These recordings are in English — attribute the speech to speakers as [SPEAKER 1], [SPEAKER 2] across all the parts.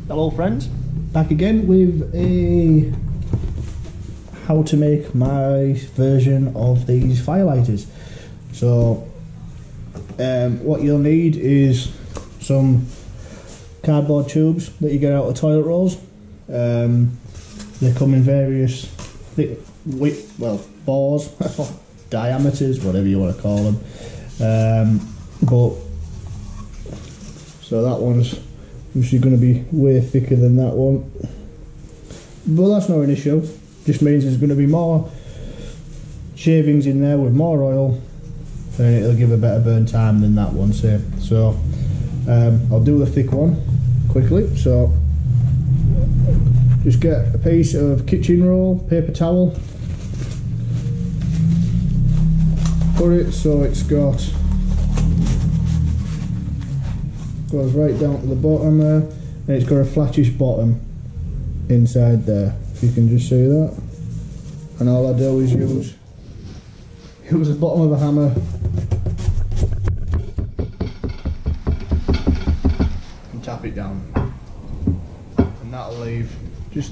[SPEAKER 1] Hello friends, back again with a how to make my version of these firelighters. So what you'll need is some cardboard tubes that you get out of toilet rolls. They come in various thick bores, diameters, whatever you want to call them. So that one's obviously going to be way thicker than that one, but that's not an issue. Just means there's going to be more shavings in there with more oil, and it'll give a better burn time than that one. So I'll do the thick one quickly. So just get a piece of kitchen roll, paper towel, put it so it's goes right down to the bottom there, and it's got a flattish bottom inside there, if you can just see that. And all I do is use the bottom of a hammer and tap it down, and that'll leave just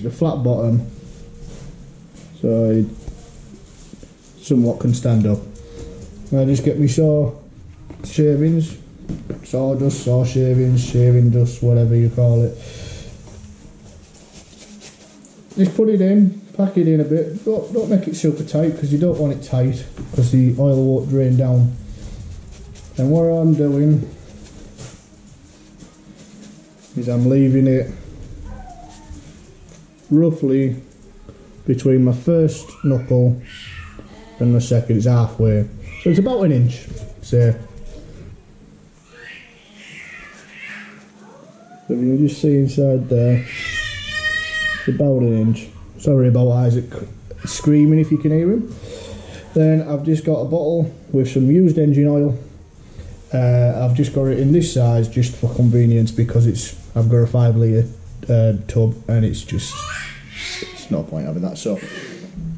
[SPEAKER 1] a flat bottom, so it somewhat can stand up. And I just get me shavings, sawdust, saw shavings, shaving dust, whatever you call it. Just put it in, pack it in a bit. Don't make it super tight, because you don't want it tight, because the oil won't drain down. And what I'm doing is I'm leaving it roughly between my first knuckle and my second. It's halfway, so it's about an inch, say. So if you can just see inside there, it's about an inch. Sorry about Isaac screaming if you can hear him. Then I've just got a bottle with some used engine oil. I've just got it in this size just for convenience, because I've got a 5 litre tub, and it's no point having that. So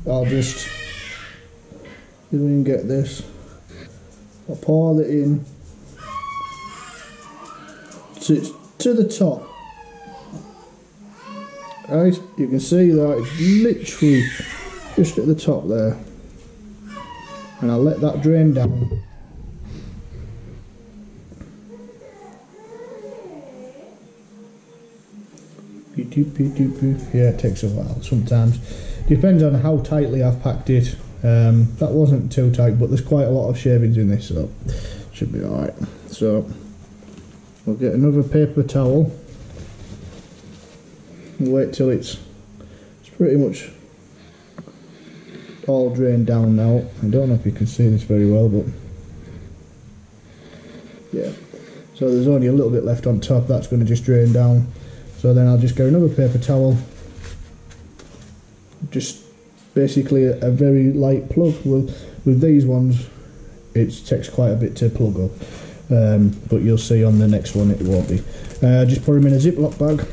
[SPEAKER 1] I'll just, if we can get this, I'll pour it in to the top. Right, you can see that it's literally just at the top there, and I'll let that drain down. Yeah, it takes a while sometimes. Depends on how tightly I've packed it. That wasn't too tight, but there's quite a lot of shavings in this, so should be alright. So we'll get another paper towel and wait till it's pretty much all drained down now. I don't know if you can see this very well, but yeah, so there's only a little bit left on top. That's going to just drain down. So then I'll just get another paper towel, just basically a very light plug. With these ones it takes quite a bit to plug up, but you'll see on the next one it won't be. Just put them in a Ziploc bag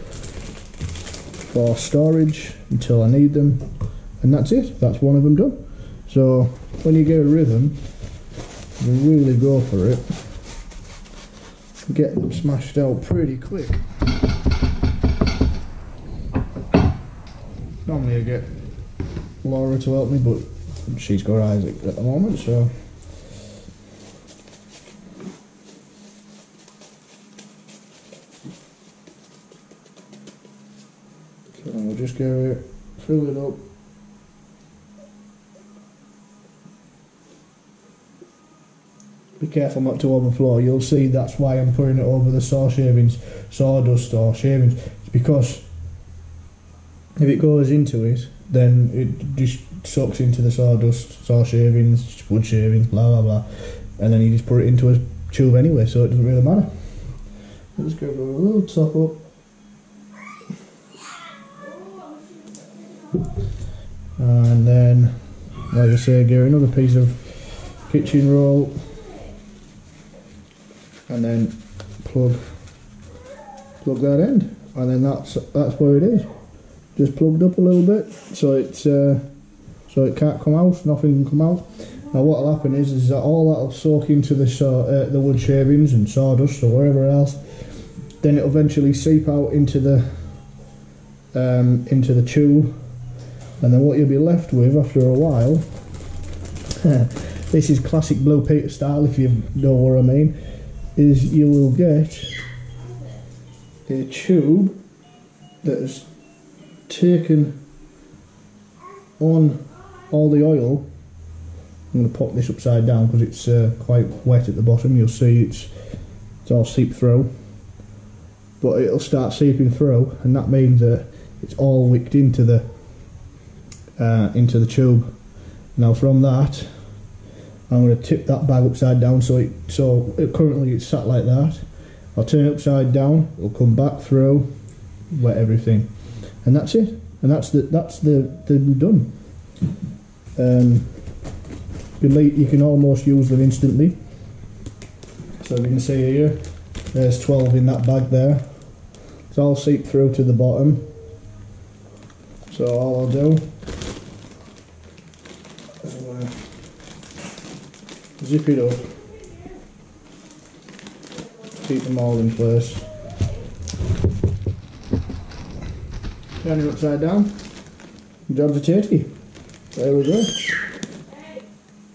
[SPEAKER 1] for storage until I need them, and that's it. That's one of them done. So when you get a rhythm, you really go for it, get them smashed out pretty quick. Normally I get Laura to help me, but she's got Isaac at the moment, so we'll just go fill it up. Be careful not to overflow. You'll see that's why I'm putting it over the sawdust or shavings. It's because if it goes into it, then it just sucks into the sawdust, saw shavings, wood shavings, blah blah blah, and then you just put it into a tube anyway, so it doesn't really matter. Just give it a little top up. And then, like I say, get another piece of kitchen roll, and then plug that end, and then that's where it is. Just plugged up a little bit, so it can't come out. Nothing can come out. Now what'll happen is that all that'll soak into the wood shavings and sawdust or wherever else, then it'll eventually seep out into the tube, and then what you'll be left with after a while, this is classic Blue Peter style if you know what I mean, is you will get a tube that has taken on all the oil. I'm going to pop this upside down because it's quite wet at the bottom. You'll see it's all seeped through, but it'll start seeping through, and that means that it's all wicked into the tube. Now from that, I'm going to tip that bag upside down so currently it's sat like that. I'll turn it upside down. It'll come back through, wet everything, and that's it. And that's the done. You can almost use them instantly. So you can see here, there's 12 in that bag there. It's all seeped through to the bottom. So all I'll do is I'm going to zip it up, keep them all in place. Turn it upside down. Jobs are tasty. There we go.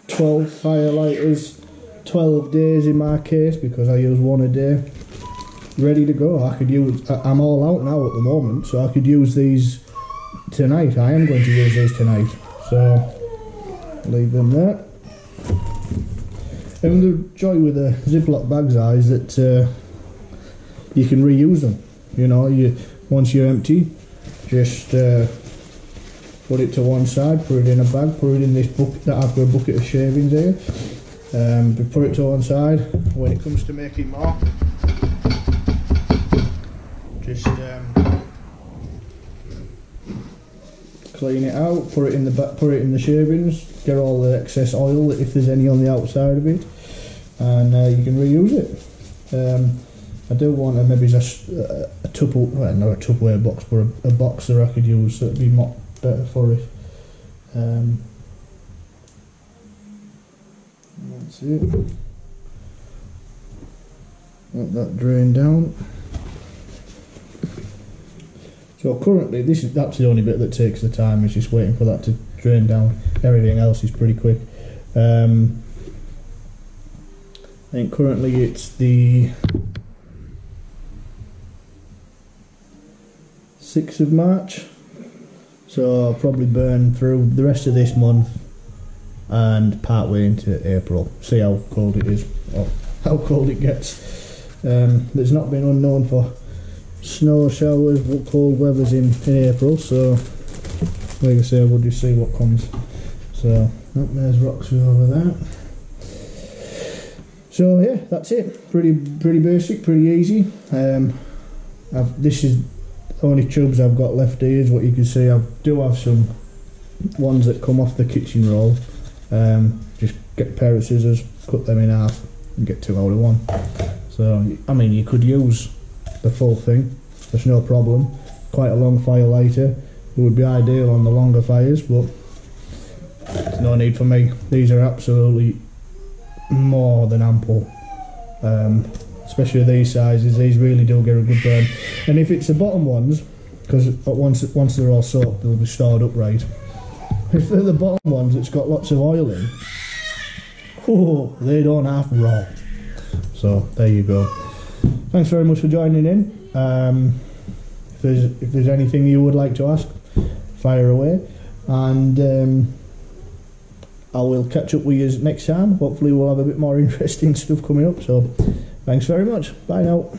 [SPEAKER 1] 12 firelighters, 12 days in my case because I use one a day. Ready to go. I'm all out now at the moment, so I could use these tonight. I am going to use these tonight. So leave them there. And the joy with the Ziploc bags is that you can reuse them. You know, once you're empty, just put it to one side, put it in a bag, put it in this bucket that I've got a bucket of shavings here. Put it to one side. When it comes to making more, just clean it out, put it in the shavings, get all the excess oil if there's any on the outside of it, and you can reuse it. I do want maybe just a Tupperware, well, not a Tupperware box, but a box that I could use, so it'd be more better for it. That's it. Let that drain down. So currently, that's the only bit that takes the time, is just waiting for that to drain down. Everything else is pretty quick. I think currently it's the 6th of March, so I'll probably burn through the rest of this month and part way into April. See how cold it is, or how cold it gets. There's not been unknown for snow showers, cold weathers in April, so like I say, we'll just see what comes. So there's Roxy over there. So yeah, that's it. Pretty basic, pretty easy. This is only tubes I've got left here, is what you can see. I do have some ones that come off the kitchen roll. Just get a pair of scissors, cut them in half and get 2 out of 1. So I mean, you could use the full thing, there's no problem. Quite a long fire lighter, it would be ideal on the longer fires, but there's no need for me. These are absolutely more than ample. Especially these sizes, these really do get a good burn. And if it's the bottom ones, because once they're all soaked, they'll be stored upright. If they're the bottom ones that's got lots of oil in, oh, they don't half roll. So there you go. Thanks very much for joining in. If there's anything you would like to ask, fire away, and I will catch up with you next time. Hopefully we'll have a bit more interesting stuff coming up. So thanks very much. Bye now.